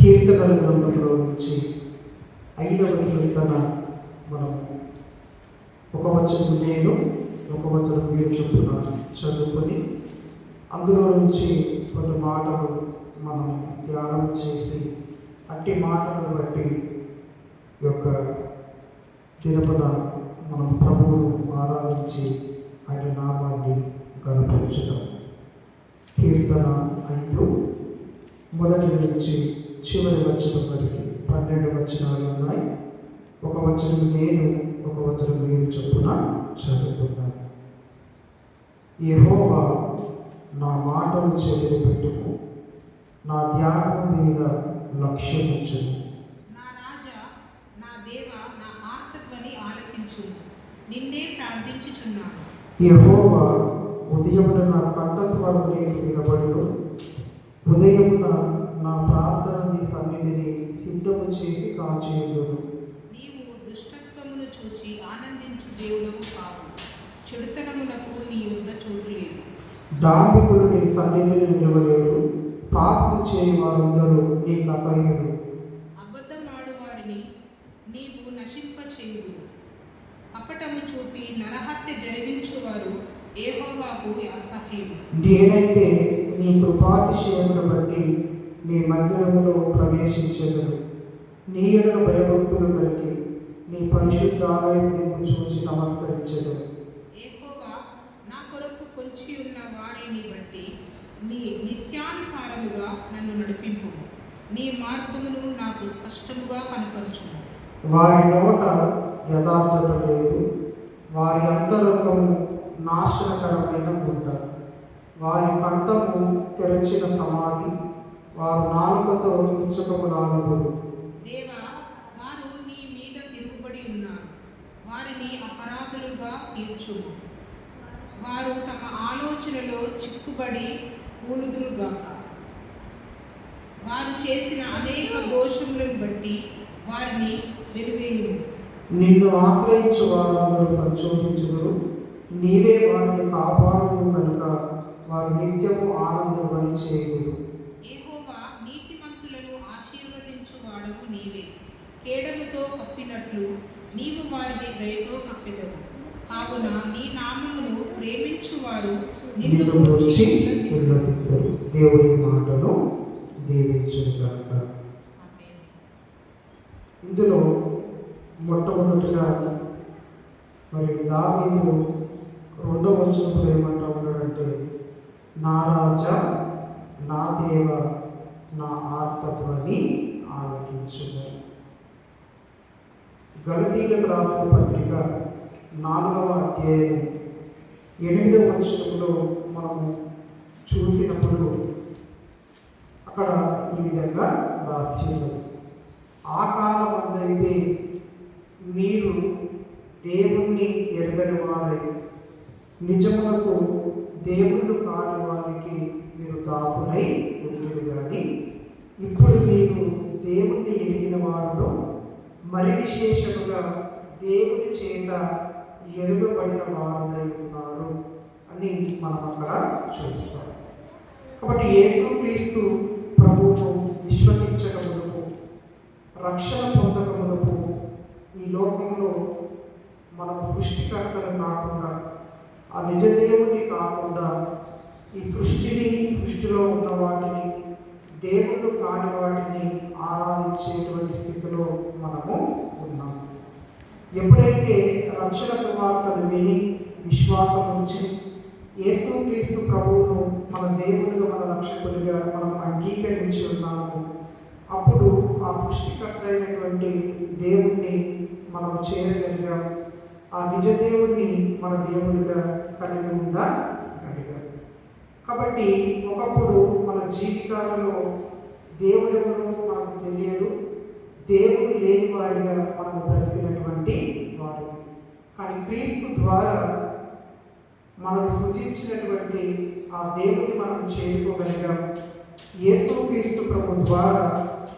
కీర్తనల గ్రంథంలో నుంచి 5వ కీర్తన మనము ఒక వచనం నేను ఒక వచనం మీరు చొప్పున చదువుకొని అందులో నుంచి కొన్ని మాటలు మనం ధ్యానం చేసి అట్టి మాటలను బట్టి ఈ యొక్క దినపద మనం ప్రభువును ఆరాధించి ఆయన నామాన్ని గణపరచుదాం. కీర్తన 5 మొదటి నుంచి చివరి వచనం వరకు 12 వచనాలు ఉన్నాయి. ఒక వచనం నేను ఒక వచనం మీరు చొప్పున చదువుకుందాం. యెహోవా నా మాటలు చెవిని పెట్టుము, నా ధ్యానం మీద లక్ష్యం ఉంచుము. నా రాజా, నా దేవా, నా ఆర్తధ్వని ఆలకించుము, నిన్నే ప్రార్థించుచున్నాను. యెహోవా ఉదయమున నా కంఠస్వరం నీకు వినబడును, ఉదయమున నా ప్రార్థన నీ సన్నిధిని సిద్ధము చేసి కాచేయుదును. నీవు దుష్టత్వమును చూచి ఆనందించు దేవుడవు కావు, చెడుతనమునకు నీ యొద్ద చోటు లేదు. డాంబికులు నీ సన్నిధిని నిలవలేరు, పాపం చేయి వారందరూ నీకు అసహ్యులు. అబద్ధమాడు వారిని నీవు నశింపచేయుదు, కపటము చూపి నరహత్య జరిగించువారు యెహోవాకు అసహ్యులు. నేనైతే నీ కృపాతిశయమును బట్టి నీ మందిరములో ప్రవేశించెదను. నీ ఎడల భయభక్తులు కలిగి నీ పరిశుద్ధ ఆలయం దిక్కు చూసి నమస్కరించెదను. యెహోవా నా కొరకు పొంచి ఉన్న వారిని బట్టి నీ నిత్యానుసారముగా నన్ను నడిపింపు, నీ మార్గమును నాకు స్పష్టముగా కనపరచుము. వారి నోట యథార్థత లేదు, వారి అంతరంగము నాశనకరమైన గుంట. వారి కంఠము తెరచిన సమాధి, వారు నాలుకతో ఇచ్చకములాడుదురు. దేవా, వారు నీ మీద తిరుగుబడి ఉన్నారు, వారిని అపరాధులుగా తీర్చుము. వారు తమ ఆలోచనలో చిక్కుబడి కూలుదురుగాక. వారు చేసిన అనేక దోషములను బట్టి వారిని వెలివేయుము. నిన్ను ఆశ్రయించు వారందరూ సంతోషించుదురు, నీవే వారిని కాపాడదు కనుక వారు నిత్యము ఆనందధ్వని చేయుదురు. యెహోవా నీతిమంతులను ఆశీర్వదించు వాడవు నీవే, కేడముతో కప్పినట్లు నీవు వారిని దయతో కప్పెదవు. కావున నీ నామమును ప్రేమించువారు నిన్ను గురించి ఉల్లసిద్దరు. దేవుడి మాటను దీవించుగాక. ఆమేన్. ఇందులో మొట్టమొదటిగా మరి దావీదు 2వ వచనంలో ఏమంటా ఉన్నాడంటే, నా రాజా, నా దేవ, నా ఆర్తధ్వని ఆలకించుము. గలతీయులకు రాసిన పత్రిక 4వ అధ్యాయం 8వ వచనంలో మనము చూసినప్పుడు అక్కడ ఈ విధంగా రాసి ఉన్నది, ఆ కాలం అందైతే మీరు దేవుణ్ణి ఎరగని వారై నిజమునకు దేవుళ్ళు కాని వారికి మీరు దాసులై ఉంటారు. కానీ ఇప్పుడు మీరు దేవుణ్ణి ఎరిగిన వారిలో మరి విశేషముగా దేవుని చేత ఎరుగబడిన వారులవుతున్నారు అని మనం అక్కడ చూస్తాం. కాబట్టి యేసుక్రీస్తు ప్రభువును విశ్వసించకమునకు, రక్షణ పొందకమునకు ఈ లోకంలో మనం సృష్టికర్తలు కాకుండా, ఆ నిజ దేవుని కాకుండా ఈ సృష్టిలో ఉన్న వాటిని, దేవుళ్ళు కాని వాటిని ఆరాధించేటువంటి స్థితిలో మనము ఉన్నాం. ఎప్పుడైతే రక్షణ సువార్తను విని విశ్వాసం ఉంచి యేసుక్రీస్తు ప్రభువును మన దేవునిగా, మన రక్షకుడిగా మనం అంగీకరించి ఉన్నాము, అప్పుడు ఆ సృష్టికర్త అయినటువంటి దేవుణ్ణి మనం చేరగలిగాం. ఆ నిజ దేవుణ్ణి మన దేవుడిగా కలిగి ఉండగలిగాం. కాబట్టి ఒకప్పుడు మన జీవితాలలో దేవుడు ఎవరో మనకు తెలియదు, దేవుడు లేని వారిగా మనము బ్రతికినటువంటి వారు. కానీ క్రీస్తు ద్వారా మనకు సూచించినటువంటి ఆ దేవుడిని మనం చేరుకోగలిగాం. యేసుక్రీస్తు ప్రభు ద్వారా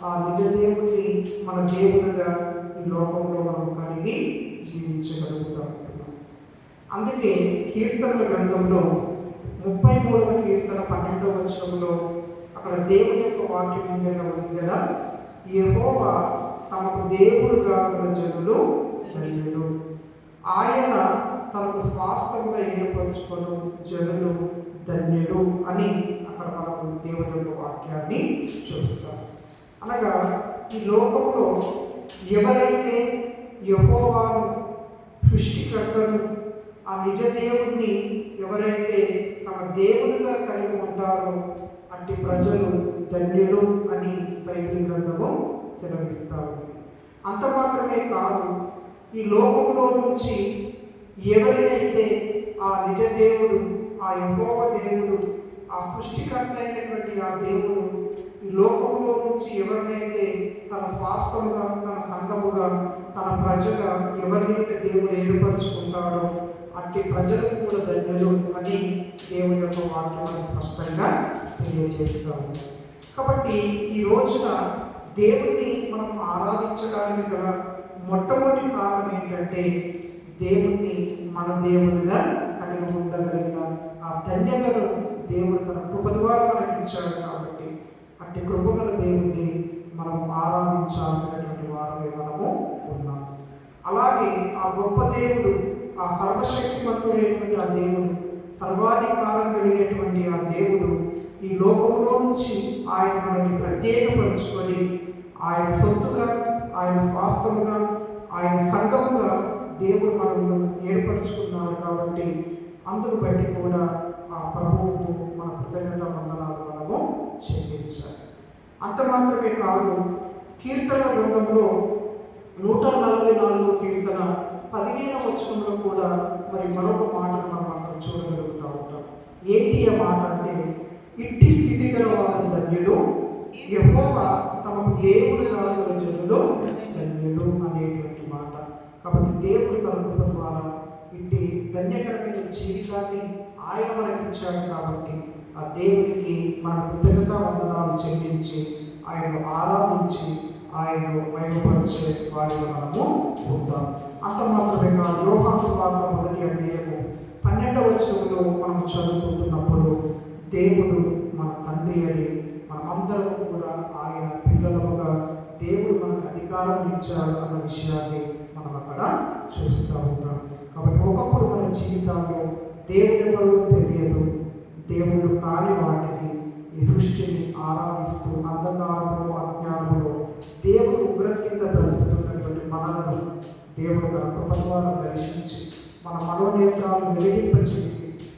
ఆ నిజ దేవుడిని మన దేవుడిగా ఈ లోకంలో మనం కలిగి జీవించగలుగుతాం. అందుకే కీర్తనల గ్రంథంలో 33వ కీర్తన 12వ వచనంలో అక్కడ దేవుని యొక్క వాక్యం విధంగా ఉంది కదా, యెహోవా తమకు దేవుడుగా గల జనులు ధన్యులు. ఆయన తనకు స్వాస్థ్యంగా ఏర్పరచుకొను జనులు ధన్యులు అని అక్కడ మనము దేవుని యొక్క వాక్యాన్ని చూస్తాం. అనగా ఈ లోకంలో ఎవరైతే యెహోవాను సృష్టికర్తను, ఆ నిజ దేవుణ్ణి ఎవరైతే తమ దేవునిగా కలిగి ఉంటారో అట్టి ప్రజలు ధన్యులు అని బైబిల్ గ్రంథము సెలవిస్తారు. అంత మాత్రమే కాదు, ఈ లోకంలో నుంచి ఎవరినైతే ఆ నిజ దేవుడు, ఆ యెహోవా దేవుడు, ఆ సృష్టికర్త అయినటువంటి ఆ దేవుడు ఈ లోకంలో నుంచి ఎవరినైతే తన స్వాస్థ్యముగా, తన సంఘముగా, తన ప్రజగా ఎవరినైతే దేవుడు ఏర్పరచుకుంటాడో అట్టి ప్రజలకు కూడా ధన్యులు అని దేవుని యొక్క వాక్యం స్పష్టంగా తెలియజేస్తాము. కాబట్టి ఈ రోజున దేవుణ్ణి మనం ఆరాధించడానికి గల మొట్టమొదటి కారణం ఏంటంటే దేవుణ్ణి మన దేవునిగా కలిగి ఉండగలిగిన ఆ ధన్యతను దేవుడు తన కృప ద్వారా మనకి ఇచ్చాడు. కాబట్టి అట్టి కృపగల దేవుణ్ణి మనం ఆరాధించాల్సినటువంటి వారమే మనము ఉన్నాం. అలాగే ఆ గొప్ప దేవుడు, ఆ సర్వశక్తిమంతుడైనటువంటి ఆ దేవుడు, సర్వాధికారం కలిగినటువంటి ఆ దేవుడు ఈ లోకంలో నుంచి ఆయన మనల్ని ప్రత్యేకపరుచుకొని ఆయన సొత్తుగా, ఆయన స్వాస్థ్యముగా, ఆయన సంఘముగా దేవుడు మనల్ని ఏర్పరచుకున్నాడు. కాబట్టి అందును బట్టి కూడా ఆ ప్రభువుకు మన కృతజ్ఞత వందనాలు మనము చెల్లించాలి. అంత మాత్రమే కాదు, కీర్తనల గ్రంథంలో 144 కీర్తన 15వ వచనంలో కూడా మరి మరొక మాటను మనం అక్కడ చూడగలుగుతూ ఉంటాం. ఏంటి ఆ మాట అంటే, ఇట్టి స్థితి గల వారు ధన్యులు, యెహోవా తమకు దేవుడుగా గల జనులు ధన్యులు అనేటువంటి మాట. కాబట్టి దేవుడు తన కృప ద్వారా ఇట్టి ధన్యకరమైన జీవితాన్ని ఆయన మనకి ఇచ్చాడు. కాబట్టి ఆ దేవునికి మన కృతజ్ఞతా వందనాలు చెల్లించి ఆయనను ఆరాధించి ఆయనను మహిమపరిచే వారిని మనము ఉంటాం. అంత మాత్రమే కాదు, యోహాను సువార్త 1వ అధ్యాయము 12వ వచనంలో మనం చదువుకుంటున్నప్పుడు దేవుడు మన తండ్రి అని, మనమందరం కూడా ఆయన పిల్లలుగా దేవుడు మనకు అధికారం ఇచ్చాడు అన్న విషయాన్ని మనం అక్కడ చూస్తూ ఉంటాం. కాబట్టి ఒకప్పుడు మన జీవితాల్లో దేవుడు ఎవరో తెలియదు, దేవుడు కాని వాటిని, ఈ సృష్టిని ఆరాధిస్తూ అంధకారంలో, అజ్ఞానంలో దేవుడు ఉగ్రత కింద బ్రతుకుతున్నటువంటి మనలను దేవుడు తన కృప ద్వారా దర్శించి మన మనోనేత్రాలను వెలిగింపచేసి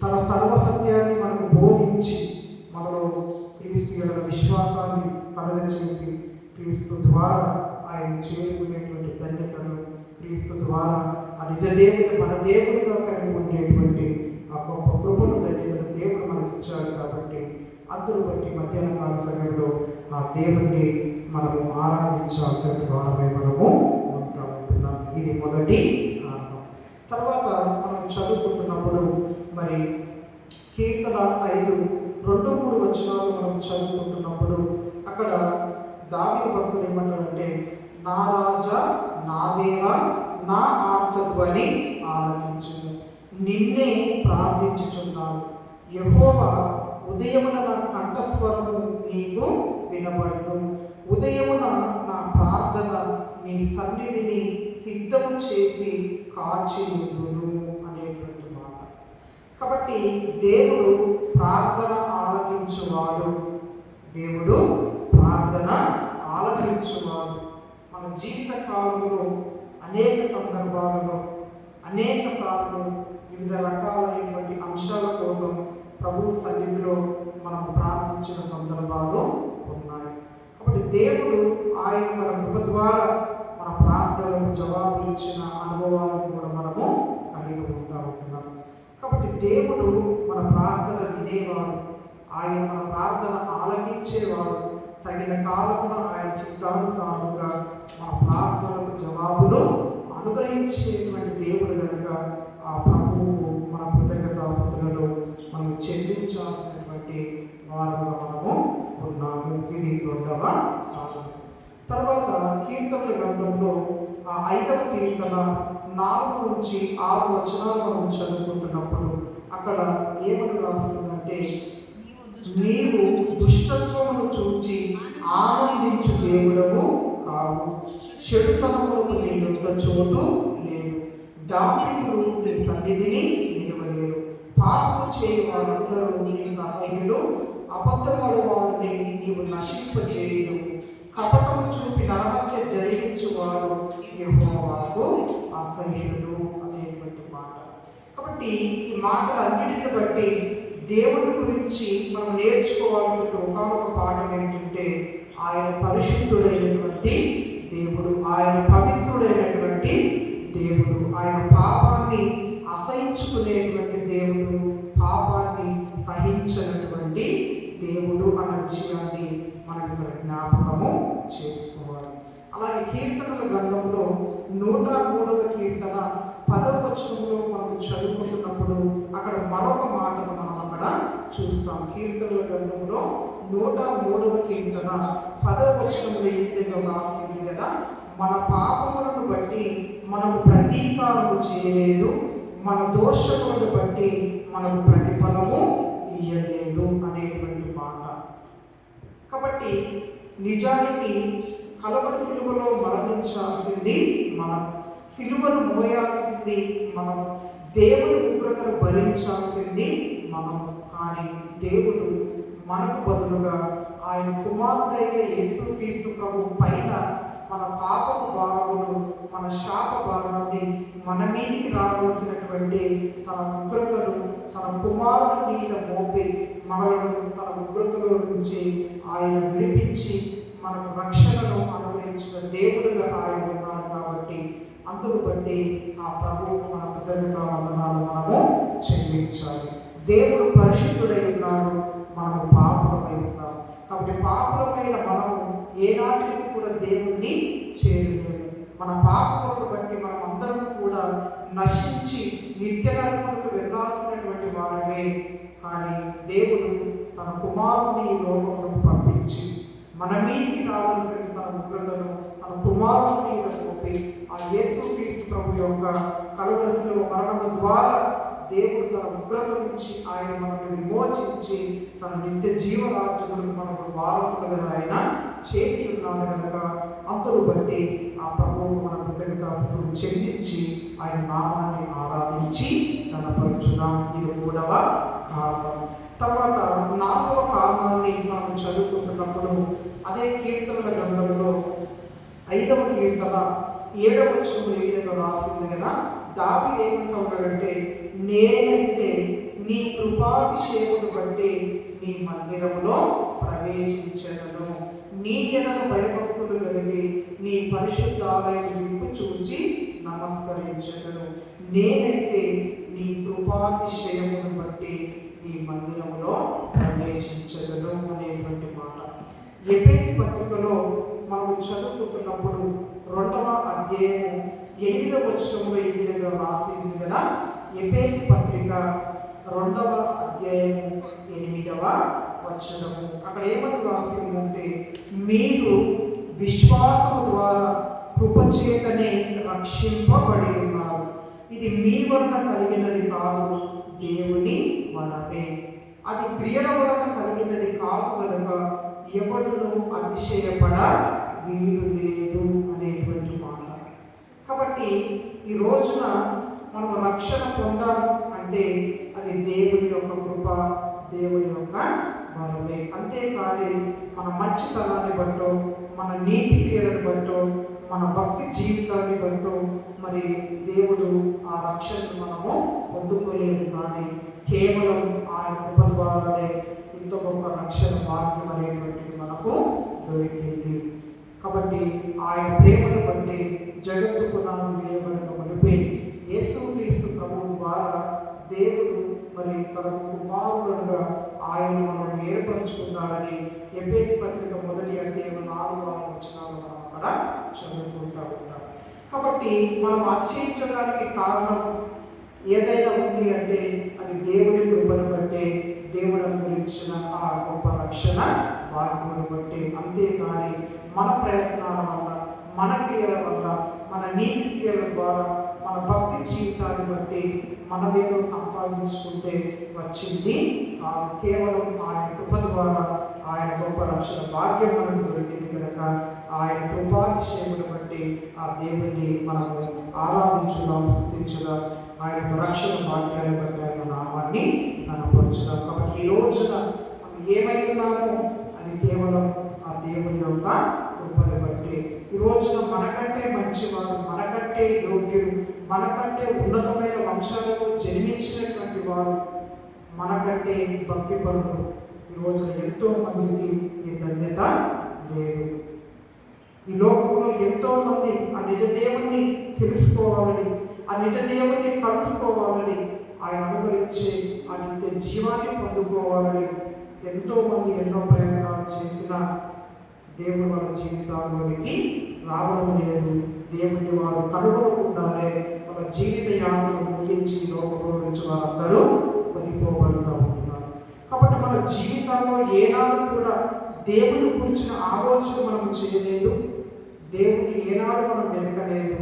తన సర్వసత్యాన్ని మనకు బోధించి మనలో క్రీస్తు యొక్క విశ్వాసాన్ని కలగచేసి క్రీస్తు ద్వారా ఆయన చేరుకునేటువంటి ధన్యతను, క్రీస్తు ద్వారా ఆ నిజ దేవుని మన దేవుడిగా కలిగి ఉండేటువంటి ఆ గొప్ప కృపను, ధన్యతను దేవుడు మనకి ఇచ్చాడు. కాబట్టి అందును బట్టి మధ్యాహ్న కాల సమయంలో ఆ దేవుణ్ణి మనము ఆరాధించాల్సిన వారమే మనము ఉంటున్నాం. ఇది మొదటి కారణం. తర్వాత మనం చదువుకుంటున్నప్పుడు మరి కీర్తన 5:2-3 వచనాలు మనం చదువుకుంటున్నప్పుడు అక్కడ దావీదు భక్తుడు ఏమంటాడంటే, నా రాజా, నా దేవా, నా ఆర్తధ్వని ఆలకించును, నిన్నే ప్రార్థించుచున్నాను. యెహోవా ఉదయమున నా కంఠస్వరము నీకు వినబడును, ఉదయమున నా ప్రార్థన నీ సన్నిధిని సిద్ధము చేసి కాచి ఉండును అనేటువంటి మాట. కాబట్టి దేవుడు ప్రార్థన ఆలకించువాడు, దేవుడు ప్రార్థన ఆలకించువాడు. మన జీవిత కాలంలో అనేక సందర్భాలలో అనేక సార్లు వివిధ రకాలైనటువంటి అంశాల కోసం ప్రభు సన్నిధిలో మనం ప్రార్థించిన సందర్భాలు ఉన్నాయి. కాబట్టి దేవుడు ఆయన తన కృప ద్వారా మన ప్రార్థనలకు జవాబులు ఇచ్చిన అనుభవాలను కూడా మనము కలిగి ఉంటున్నాం. కాబట్టి దేవుడు మన ప్రార్థన వినేవాడు, ఆయన మన ప్రార్థన ఆలకించేవాడు. తగిన కాలంలో ఆయన చిత్తానుసారంగా మన ప్రార్థనలకు జవాబులు అనుగ్రహించేటువంటి దేవుడు కనుక ఆ ప్రభువు మన కృతజ్ఞతాస్తుతులలో మనం చెల్లించాల్సినటువంటి వారుగా మనము ఉన్నాము. ఇది 2వ కారణం. తర్వాత కీర్తనల గ్రంథంలో ఆ 5వ కీర్తన 4-6 వచనాలు మనం చదువుకుంటున్నప్పుడు అక్కడ ఏమని రాస్తుందంటే, నీవు దుష్టత్వమును చూచి ఆనందించు దేవుడవు కావు. చెడుతనములకు నీ యొద్ద చోటు లేదు. డాంబికులు నీ సన్నిధిని నిలవలేరు. పాపము చేయు వారందరూ నీకు అసహ్యులు. అబద్ధముడు వారిని నీవు నశింపజేయు. కపటము చూపి నరహత్య జరిగించు వారు యెహోవాకు అసహ్యులు అనేటువంటి మాట. కాబట్టి ఈ మాటలన్నిటిని బట్టి దేవుని గురించి మనం నేర్చుకోవాల్సిన ఒకానొక పాఠం ఏంటంటే, ఆయన పరిశుద్ధుడైనటువంటి దేవుడు, ఆయన పవిత్రుడైనటువంటి దేవుడు, ఆయన పాపాన్ని అసహించుకునేటువంటి దేవుడు, పాపాన్ని సహించినటువంటి దేవుడు అన్న విషయాన్ని మనం ఇక్కడ జ్ఞాపకము చేసుకోవాలి. అలాగే కీర్తనల గ్రంథంలో 103వ కీర్తన 10వ వచనంలో మనం చదువుకుంటున్నప్పుడు అక్కడ మరొక మాటను మనం అక్కడ చూస్తాం. కీర్తనల గ్రంథంలో 103వ కీర్తన 10వ వచనంలో ఈ విధంగా రాసింది కదా, మన పాపములను బట్టి మనకు ప్రతీకారము చేయలేదు, మన దోషములను బట్టి మనకు ప్రతిఫలము ఇయ్యలేదు అనేటువంటి మాట. కాబట్టి నిజానికి కలవరి సిలువలో మరణించాల్సింది మనం, సిలువను మోయాల్సింది మనం, దేవుని ఉగ్రతను భరించాల్సింది మనం. కానీ దేవుడు మనకు బదులుగా ఆయన కుమారుడైన యేసుక్రీస్తు ప్రభు పైన మన పాపపు భారమును, మన శాప భారాన్ని, మన మీదికి రావాల్సినటువంటి తన ఉగ్రతను తన కుమారుని మీద మోపి మనలను తన ఉగ్రతలో నుంచి ఆయన విడిపించి మనకు రక్షణను అనుగ్రహించిన దేవుడుగా ఆయన ఉన్నాడు. కాబట్టి అందును బట్టి ఆ ప్రభువుకు మన కృతజ్ఞతా వందనాలు మనము చెల్లించాలి. దేవుడు పరిశుద్ధుడై ఉన్నాడు, మనము పాపులమై ఉన్నాము. కాబట్టి పాపులమైన మనము ఏనాటికి కూడా దేవుణ్ణి చేరలేము. మన పాపములను బట్టి మనం అందరం కూడా నశించి నిత్య నరకములకు వెళ్ళాల్సినటువంటి వారమే. కానీ దేవుడు తన కుమారుని ఈ లోకములకు పంపించి మన మీదికి రావాల్సిన తన ఉగ్రతను తన కుమారుని మీద మోపి ఆ యేసుక్రీస్తు ప్రభు యొక్క కలువరి శిలువ మరణము ద్వారా దేవుడు తన ఉగ్రత నుంచి ఆయన మనల్ని విమోచించి తన నిత్య జీవరాజ్యములకు మనకు వారసులుగా ఆయన చేసి ఉన్నాడు కనుక అందును బట్టి ఆ ప్రభువుకు మన కృతజ్ఞతాస్తుతులు చెల్లించి ఆయన నామాన్ని ఆరాధించి కనపరుచున్నాం. ఇది 3వ కారణం. తర్వాత 4వ కారణాన్ని మనం చదువుకుంటున్నప్పుడు అదే కీర్తనల గ్రంథంలో 5వ కీర్తన 7వ వచనంలో ఏ విధంగా రాసింది కదా, దావీదు ఏమంటూ ఉన్నాడంటే, నేనైతే నీ కృపాభిషేకమును బట్టి నీ మందిరములో ప్రవేశించను, నీ ఎడల భయభక్తులు కలిగి నీ పరిశుద్ధాలయం దిక్కు చూచి నమస్కరించను. నేనైతే నీ కృపాతిశయమును బట్టి నీ మందిరములో ప్రవేశించగలను అనేటువంటి మాట. ఎఫెసీ పత్రికలో మనం చదువుకుంటున్నప్పుడు 2వ అధ్యాయము 8వ వచనంలో ఈ విధంగా రాసింది కదా, ఎఫెసీ పత్రిక 2వ అధ్యాయము 8వ వచనము. అక్కడ ఏమని రాసిందంటే, మీరు విశ్వాసము ద్వారా కృపచేతనే రక్షింపబడి ఉన్నారు, ఇది మీ వలన కలిగినది కాదు, దేవుని వరమే, అది క్రియల వలన కలిగినది కాదు కనుక ఎవడును అతిశయపడ వీలు లేదు అనేటువంటి మాట. కాబట్టి ఈ రోజున మనం రక్షణ పొందాము అంటే అది దేవుని యొక్క కృప, దేవుని యొక్క వరమే. అంతేకాని మన మంచితనాన్ని బట్టో, మన నీతి క్రియలను బట్టో, మన భక్తి జీవితాన్ని బట్టో మరి దేవుడు ఆ రక్షణను మనము పొందుకోలేదు. కానీ కేవలం ఆయన కృప ద్వారానే ఇంత గొప్ప రక్షణ భాగ్యం అనేటువంటిది మనకు దొరికింది. కాబట్టి ఆయన ప్రేమను బట్టి జగత్తు పునాది వేయబడిన మునిపే యేసుక్రీస్తు ప్రభువు ద్వారా దేవుడు మరి తన కుమారుడుగా ఆయన మనం ఏర్పరచుకున్నాడని ఎఫెసీ పత్రిక 1వ అధ్యాయం 4వ వచనాలు మనం అక్కడ చదువుకుంటూ ఉంటాం. కాబట్టి మనం అతిశయించడానికి కారణం ఏదైనా ఉంది అంటే అది దేవుడి కృపను బట్టి, దేవుడు అనుగ్రహించిన ఆ గొప్ప రక్షణ భాగ్యమును బట్టి. అంతేకాని మన ప్రయత్నాల వల్ల, మన క్రియల వల్ల, మన నీతి క్రియల ద్వారా మన భక్తి జీవితాన్ని బట్టి మనమేదో సంపాదించుకుంటే వచ్చింది కాదు. కేవలం ఆయన కృప ద్వారా ఆయన గొప్ప రక్షణ భాగ్యం మనకు దొరికింది కనుక ఆయన కృపాతిశయమును బట్టి ఆ దేవుణ్ణి మనము ఆరాధించుదాం, స్తుతించుదాం. ఆయన రక్షణ భాగ్యాన్ని బట్టి ఆయన నామాన్ని కనపరచుదాం. కాబట్టి ఈ రోజున మనం ఏమై ఉన్నామో అది కేవలం ఆ దేవుని యొక్క కృపను బట్టి. ఈ రోజున మనకంటే మంచివారు, మనకంటే యోగ్యులు, మనకంటే ఉన్నతమైన వంశాలకు జన్మించినటువంటి వారు, మనకంటే భక్తిపరులు ఈ రోజున ఎంతో మందికి ఈ ధన్యత లేదు. ఈ లోకంలో ఎంతో మంది ఆ నిజ దేవుణ్ణి తెలుసుకోవాలని, ఆ నిజ దేవుణ్ణి కలుసుకోవాలని, ఆయన అనుభవించే ఆ నిత్య జీవాన్ని పొందుకోవాలని ఎంతో మంది ఎన్నో ప్రయత్నాలు చేసిన దేవుడు వాళ్ళ జీవితాల్లోనికి రావడం లేదు. దేవుని వారు కనుగొనకుండానే వాళ్ళ జీవిత యాత్రను ముగించి లోకంలో నుంచి వారందరూ కొనిపోబడుతూ ఉంటున్నారు. కాబట్టి మన జీవితాల్లో ఏనాడు కూడా దేవుని గురించిన ఆలోచన మనం చేయలేదు, దేవుని ఏనాడు మనం వెనకలేదు.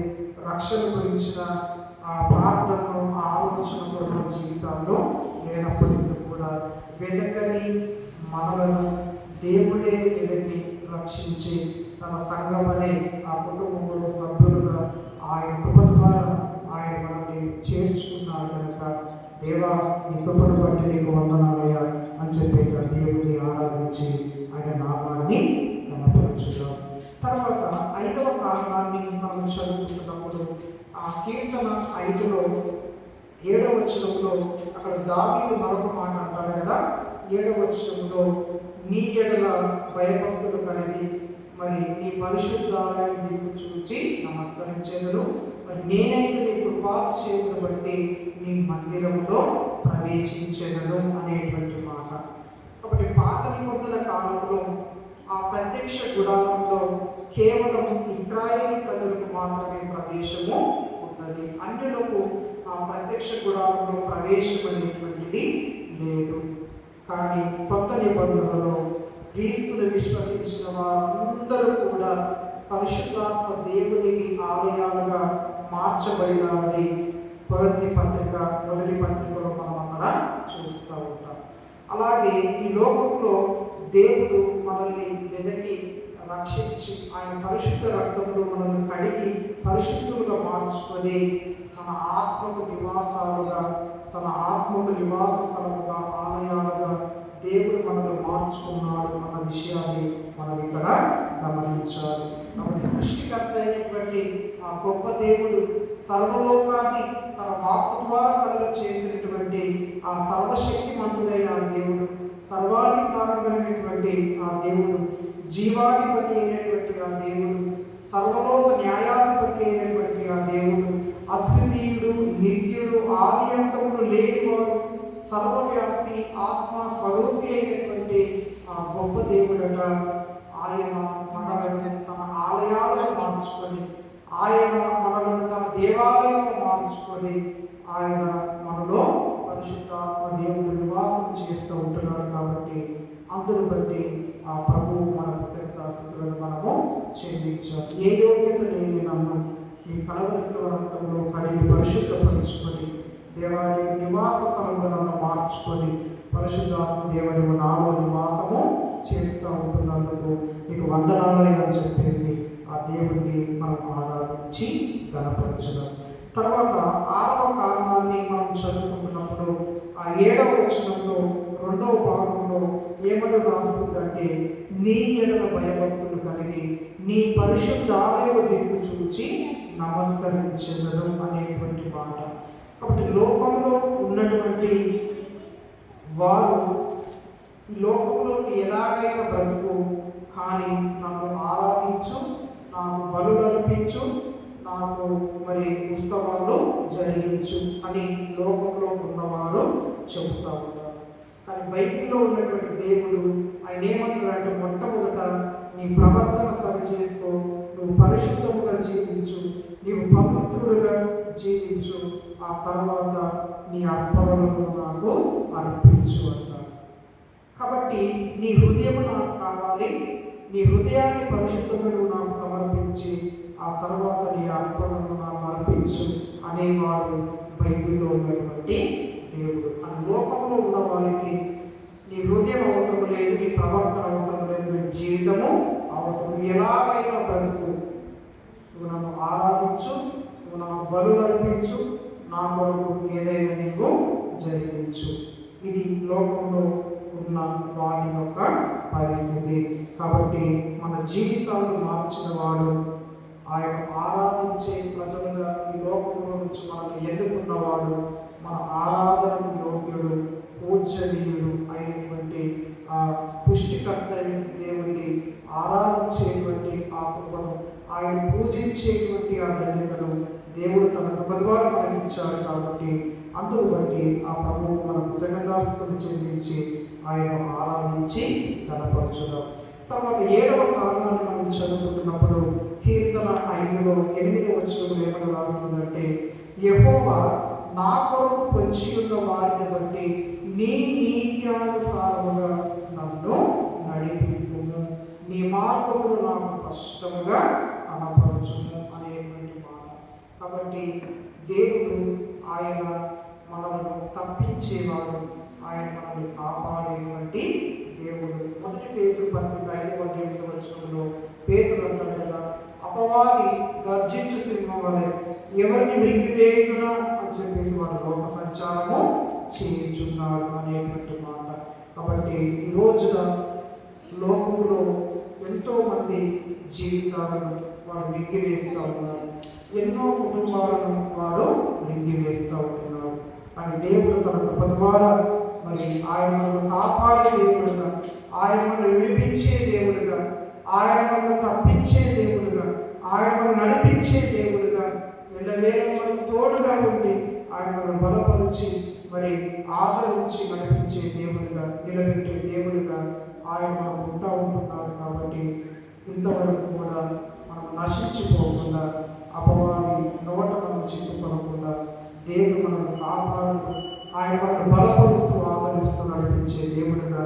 రక్షణ గురించిన ఆ ప్రార్థనను, ఆ ఆలోచన కూడా మన జీవితాల్లో లేనప్పటికీ కూడా వెనకని మనలను దేవుడే వెనక్కి రక్షించి తన సంఘమనే ఆ కుటుంబంలో సభ్యులుగా ఆయన కృప ద్వారా ఆయన మనల్ని చేర్చుకున్నాడు కనుక దేవా నీ కృపను బట్టి నీకు వందనాలయ్యా అని చెప్పేసి ఆ దేవుడిని ఆరాధించి ఆయన నామాన్ని కనపరచుదాం. తర్వాత 5వ కారణాన్ని మనం చదువుతున్నప్పుడు ఆ కీర్తన 5లో 7వ వచనంలో అక్కడ దావీదు మరొక మాట అంటారు కదా. 7వ వచనంలో నీ ఎడల భయభక్తులు కలిగి మరి నీ పరిశుద్ధాలయం దిక్కు చూచి నమస్కరించెదను. మరి నేనైతే నీ కృపాతిశయమును బట్టి నీ మందిరంలో ప్రవేశించెదను అనేటువంటి మాట. కాబట్టి పాత నిబంధన కాలంలో ఆ ప్రత్యక్ష గుడారంలో కేవలం ఇశ్రాయేలు ప్రజలకు మాత్రమే ప్రవేశము ఉన్నది. అన్యులకు ఆ ప్రత్యక్ష గుడారంలో ప్రవేశం అనేటువంటిది లేదు. కానీ కొత్త నిబంధనలో క్రీస్తును విశ్వసించిన వారందరూ కూడా పరిశుద్ధాత్మ దేవునికి ఆలయాలుగా మార్చబడినారని కొరింథీ పత్రిక మొదటి పత్రికలో మనం అక్కడ చూస్తూ ఉంటాం. అలాగే ఈ లోకంలో దేవుడు మనల్ని వెదకి రక్షించి ఆయన పరిశుద్ధ రక్తంలో మనల్ని కడిగి పరిశుద్ధులుగా మార్చుకొని తన ఆత్మకు నివాసాలుగా, తన ఆత్మకు నివాస స్థలముగా, ఆలయాలుగా దేవుడు మనల్ని మార్చుకున్నాడు అన్న విషయాన్ని మనం ఇక్కడ గమనించాలి. కాబట్టి సృష్టికర్త అయినటువంటి ఆ గొప్ప దేవుడు సర్వలోకాన్ని తన వాక్కు ద్వారా కలుగ చేసినటువంటి ఆ సర్వశక్తిమంతుడైన ఆ దేవుడు, సర్వాధికారం కలిగినటువంటి ఆ దేవుడు, జీవాధిపతి అయినటువంటి ఆ దేవుడు, సర్వలోక న్యాయాధిపతి అయినటువంటి ఆ దేవుడు, అద్వితీయుడు, నిత్యుడు, ఆది అంతములు లేనివాడు, సర్వవ్యాప్తి, ఆత్మ స్వరూపి అయినటువంటి ఆ గొప్ప దేవుడట. ఆయన మనలను తన ఆలయాలను మార్చుకొని, ఆయన మనలను తన దేవాలయంలో మార్చుకొని, ఆయన మనలో పరిశుద్ధాత్మ దేవుడు నివాసం చేస్తూ ఉంటున్నాడు. కాబట్టి అందును బట్టి ఆ ప్రభువు మన కృతజ్ఞతాస్తుతులను మనము చెల్లించాలి. ఏ యోగ్యత లేని నన్ను ఈ కలవలసిన రక్తంలో కడిగి పరిశుద్ధపరుచుకొని దేవాలయ నివాస స్థలంలో నన్ను మార్చుకొని పరిశుద్ధాత్మ దేవుని నాలో నివాసము చేస్తూ ఉంటున్నందుకు నీకు వందనాలు అని చెప్పేసి ఆ దేవుణ్ణి మనం ఆరాధించి గణపరచుదాం. తర్వాత 6వ కారణాన్ని మనం చదువుకుంటున్నప్పుడు ఆ 7వ వచనంలో 2వ భాగంలో ఏమని రాస్తుందంటే నీ ఎడల భయభక్తులు కలిగి నీ పరిశుద్ధాలయ దిక్కు చూచి నమస్కరించెదను అనేటువంటి మాట. కాబట్టి లోకంలో ఉన్నటువంటి వారు ఈ లోకంలో ఎలాగైనా బ్రతుకు, కానీ నన్ను ఆరాధించు, నాకు బలు అర్పించు, నాకు మరి ఉత్సవాలు జరిగించు అని లోకంలో ఉన్నవారు చెబుతూ ఉంటారు. కానీ బైబిల్లో ఉన్నటువంటి దేవుడు ఆయన ఏమంటారంటే మొట్టమొదట నీ ప్రవర్తన సరి చేసుకో, నువ్వు పరిశుద్ధముగా జీవించు, నీవు పవిత్రుడుగా జీవించు, ఆ తర్వాత నీ అర్పణలను నాకు అర్పించు అంటారు. కాబట్టి నీ హృదయం నాకు కావాలి, నీ హృదయాన్ని పరిశుద్ధంగా నాకు సమర్పించి ఆ తర్వాత నీ అర్పణను నాకు అర్పించు అనే ఎలాగైనా బ్రతుకు, నువ్వు నన్ను ఆరాధించు, నువ్వు నాకు బలు అర్పించు, నా కొరకు ఏదైనా నీవు జరిగించు. ఇది లోకంలో ఉన్న వాడి యొక్క పరిస్థితి. కాబట్టి మన జీవితాలను మార్చిన వాడు, ఆయన ఆరాధించే ప్రజలుగా ఈ లోకంలో నుంచి మనల్ని ఎన్నుకున్నవాడు, మన ఆరాధనకు యోగ్యుడు, పూజనీయుడు అయినటువంటి ఆ పుష్టికర్త దేవుడిని ఆరాధించేటువంటి ఆ కృపను, ఆయన పూజించేటువంటి ఆ ధన్యతను దేవుడు తనకు పదివారు కలిగించాడు. కాబట్టి అందును బట్టి ఆ ప్రభువు మన కృతజ్ఞతాస్తుతులు చెల్లించి ఆయన ఆరాధించి కనపరచుదాం. తర్వాత 7వ కారణాన్ని మనం చదువుకుంటున్నప్పుడు కీర్తన 5లో 8వ వచనంలో ఏమని రాస్తుందంటే, యెహోవా నా కొరకు పొంచి ఉన్న వారిని బట్టి నీ నీత్యానుసారముగా నన్ను నడిపింపుము, నీ మార్గములు నాకు స్పష్టముగా కనపరచుము అనేటువంటి మాట. కాబట్టి దేవుడు ఆయన మనల్ని తప్పించేవాడు, ఆయన మనల్ని కాపాడేటువంటి దేవుడు. 1 పేతురు పత్రిక 5వ వచనంలో పేతురు అంటాడు కదా, అపవాది గర్జించు సింహం వలె ఎవరిని మృంగివేయుదునా అని చెప్పేసి వాడు లోక సంచారము చేయుచున్నాడు అనేటువంటి మాట. కాబట్టి ఈ రోజున లోకములో ఎంతో మంది జీవితాలను వాడు మింగివేస్తూ ఉన్నారు, ఎన్నో కుటుంబాలను వాడు మింగివేస్తూ ఉంటున్నాడు. కానీ దేవుడు తన కృప ద్వారా మరి ఆయన మనల్ని కాపాడే దేవుడుగా, ఆయన మనల్ని విడిపించే దేవుడుగా, ఆయన మనల్ని తప్పించే దేవుడుగా, ఆయన మనల్ని నడిపించే దేవుడుగా, ఎల్లవేళ మనకు తోడుగా ఉండి ఆయన మనల్ని బలపరిచి మరి ఆదరించి నడిపించే దేవుడిగా, నిలబెట్టే దేవుడిగా ఆయన మనకు ఉంటున్నాడు. కాబట్టి ఇంతవరకు కూడా మనం నశించిపోకుండా, అపవాది నోట మనం చిక్కుపడకుండా దేవుడు మనల్ని కాపాడుతూ, ఆయన మనల్ని బలపరుస్తూ ఆదరిస్తూ నడిపించే దేవుడిగా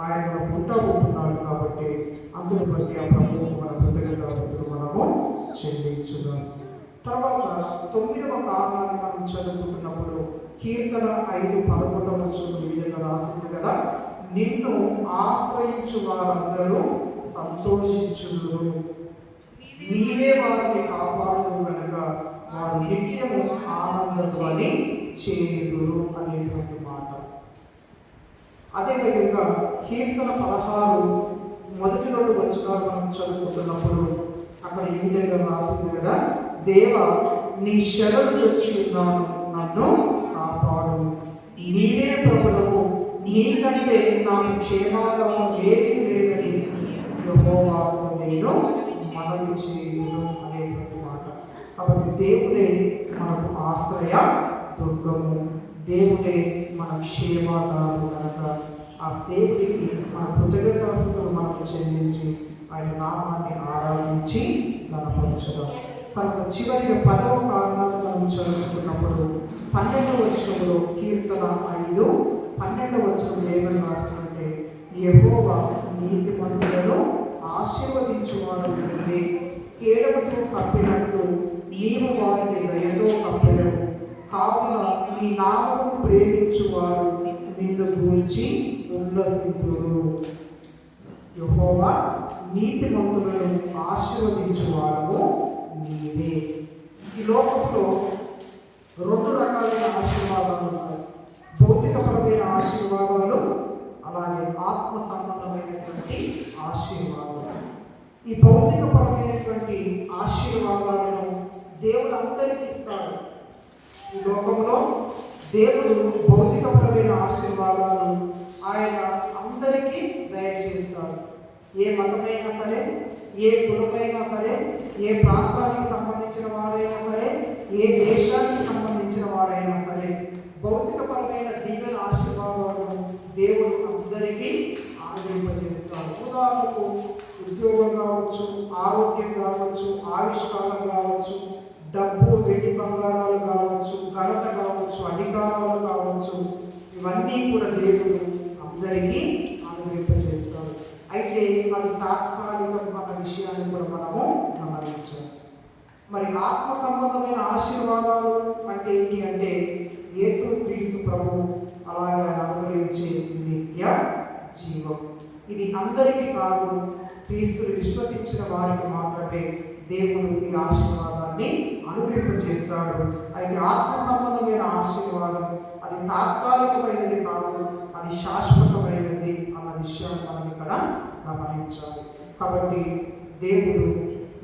ఆయన మనకు ఉంటున్నాడు. కాబట్టి అందును బట్టి ఆ ప్రభువుకు మన కృతజ్ఞతాస్తుతులు మనము చెల్లించుదాం. తర్వాత 9వ కారణాన్ని మనం చదువుకుంటున్నప్పుడు కీర్తన 5:11 ఈ విధంగా రాసింది కదా, నిన్ను ఆశ్రయించు వారందరూ సంతోషించుదురు, నీవే వారిని కాపాడుదు కనుక వారు నిత్యము ఆనంద ధ్వని చేయుదురు అనేటువంటి మాట. అదేవిధంగా కీర్తన 16 మొదటి 2 వచనాలు మనం చదువుకుంటున్నప్పుడు అక్కడ ఈ విధంగా రాసింది కదా, దేవా నీ శరణు చొచ్చి ఉన్నాను, నన్ను కాపాడు, నీవే ప్రభుడవు, నీకంటే నాకు క్షేమాదము ఏది లేదని యెహోవాతో నేను మనవి చేయును అనేటువంటి మాట. కాబట్టి దేవుడే మనకు ఆశ్రయ దుర్గము, దేవుడే మన క్షేమాధారము కనుక ఆ దేవుడికి మన కృతజ్ఞతాస్తుతులు మనం చెల్లించి ఆయన నామాన్ని ఆరాధించి గణపరచుదాం. తర్వాత చివరిగా 10వ కారణాన్ని మనం చదువుకున్నప్పుడు 12వ వచనంలో కీర్తన 5:12వ వచనం ఏమని రాస్తుందంటే, యెహోవా నీతిమంతులను ఆశీర్వదించువాడు నీవే, కేడముతో కప్పినట్లు నీవు వారిని దయతో కప్పెదవు, కావున నీ నామమును ప్రేమించువారు నిన్ను గూర్చి ఉల్లసింతురు. యెహోవా నీతిమంతులను ఆశీర్వదించువాడు నీవే. ఈ లోకంలో 2 రకాలైన ఆశీర్వాదాలు ఉన్నాయి, భౌతికపరమైన ఆశీర్వాదాలు, అలాగే ఆత్మ సంబంధమైనటువంటి ఆశీర్వాదాలు. ఈ భౌతికపరమైనటువంటి ఆశీర్వాదాలను దేవుడు అందరికీ ఇస్తాడు. ఈ లోకంలో దేవుడు భౌతికపరమైన ఆశీర్వాదాలు ఆయన అందరికీ దయచేస్తాడు. ఏ మతమైనా సరే, ఏ కులమైనా సరే, ఏ ప్రాంతానికి సంబంధించిన వాడైనా సరే, ఏ దేశానికి సంబంధించిన వాడైనా సరే, భౌతికపరమైన దీవెన ఆశీర్వాదాలను దేవుడు అందరికీ ఆనందింపజేస్తాడు. ఉదాహరణకు ఉద్యోగం కావచ్చు, ఆరోగ్యం కావచ్చు, ఆవిష్కారం కావచ్చు, డబ్బు వెండి బంగారాలు కావచ్చు, ఘనత కావచ్చు, అధికారాలు కావచ్చు, ఇవన్నీ కూడా దేవుడు అందరికీ అనుగ్రహింపజేస్తాడు. అయితే అది తాత్కాలికమైన విషయాన్ని కూడా మనము గమనించాలి. మరి ఆత్మ సంబంధమైన ఆశీర్వాదాలు అంటే ఏంటి అంటే, యేసు క్రీస్తు ప్రభువు అలాగే అనుగ్రహించే నిత్య జీవం. ఇది అందరికీ కాదు, క్రీస్తుని విశ్వసించిన వారికి మాత్రమే దేవుడు ఈ ఆశీర్వాదాన్ని అనుగ్రహింపజేస్తాడు. అయితే ఆత్మ సంబంధమైన ఆశీర్వాదం అది తాత్కాలికమైనది కాదు, అది శాశ్వతమైనది అన్న విషయాన్ని మనం ఇక్కడ గమనించాలి. కాబట్టి దేవుడు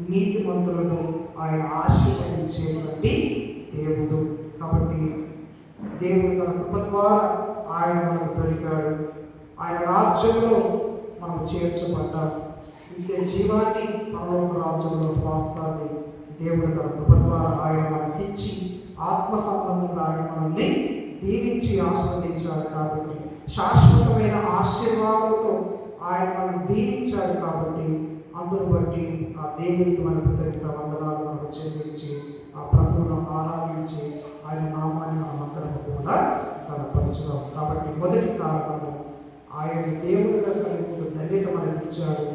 నీతిమంతులను ఆయన ఆశీర్వదించేటువంటి దేవుడు. కాబట్టి దేవుడు తన కృప ద్వారా ఆయన మనకు దొరికాడు. ఆయన రాజ్యంలో మనం చేర్చబడ్డాం. ఇంతే జీవాన్ని పరలోక రాజ్యంలో స్వాస్థాన్ని దేవుడు తన కృప ద్వారా ఆయన మనకిచ్చి ఆత్మ సంబంధంగా ఆయన మనల్ని దీవించి ఆస్వాదించాడు. కాబట్టి శాశ్వతమైన ఆశీర్వాదంతో ఆయన మనం దీవించాడు. కాబట్టి అందును బట్టి ఆ దేవునికి మన కృతజ్ఞత వందనాలు మనకు చెల్లించి ఆ ప్రభువును ఆరాధించి ఆయన నామాన్ని మనమందరం కూడా కనపరచుదాం. కాబట్టి మొదటి కారణము ఆయన దేవుడిగా కలిగి ధన్యత మనకి ఇచ్చాడు.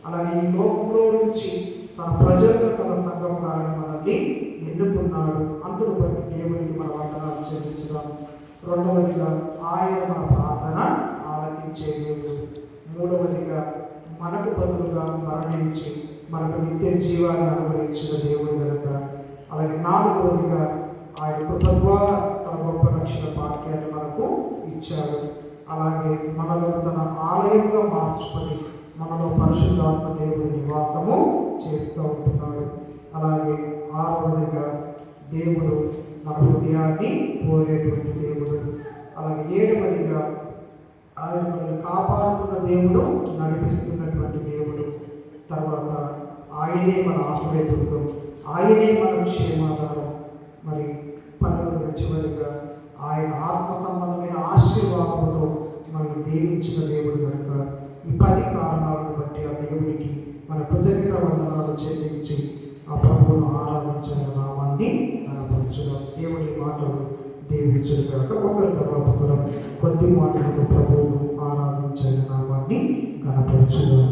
అలాగే ఈ లోకంలో నుంచి తన ప్రజలుగా తన సంఘంగా ఆయన మనల్ని ఎన్నుకున్నాడు. అందును బట్టి దేవునికి మన వందనాలు చెల్లించుదాం. రెండవదిగా ఆయన మన ప్రార్థన ఆలకించే దేవుడు. మూడవదిగా మనకు బదులుగా మరణించి మనకు నిత్య జీవాన్ని అనుగ్రహించిన దేవుడు కనుక. అలాగే నాలుగవదిగా ఆయన కృప ద్వారా తన గొప్ప రక్షణ భాగ్యాన్ని మనకు ఇచ్చాడు. అలాగే మనలో తన ఆలయంగా మార్చుకొని మనలో పరిశుద్ధాత్మ దేవుడి నివాసము చేస్తూ ఉంటున్నాడు. అలాగే ఆరవదిగా దేవుడు మన హృదయాన్ని కోరేటువంటి దేవుడు. అలాగే ఏడవదిగా ఆయన మనల్ని కాపాడుతున్న దేవుడు, నడిపిస్తున్నటువంటి దేవుడు. తర్వాత ఆయనే మన ఆశ్రయదుర్గం, ఆయనే మన క్షేమాధారం. మరి 10వదిగా చివరిగా ఆయన ఆత్మ సంబంధమైన ఆశీర్వాదంతో మనల్ని దీవించిన దేవుడు కనుక ఈ 10 కారణాలను బట్టి ఆ దేవునికి మన కృతజ్ఞత వందనాలు చెల్లించి ఆ ప్రభువును ఆరాధించిన నామాన్ని కనపరచుదాం. దేవుని మాటలు దీవించును గాక. ఒకరి తర్వాత ఒకరు కొద్ది మాటలతో ప్రభువును ఆరాధించిన నామాన్ని కనపరచుదాం.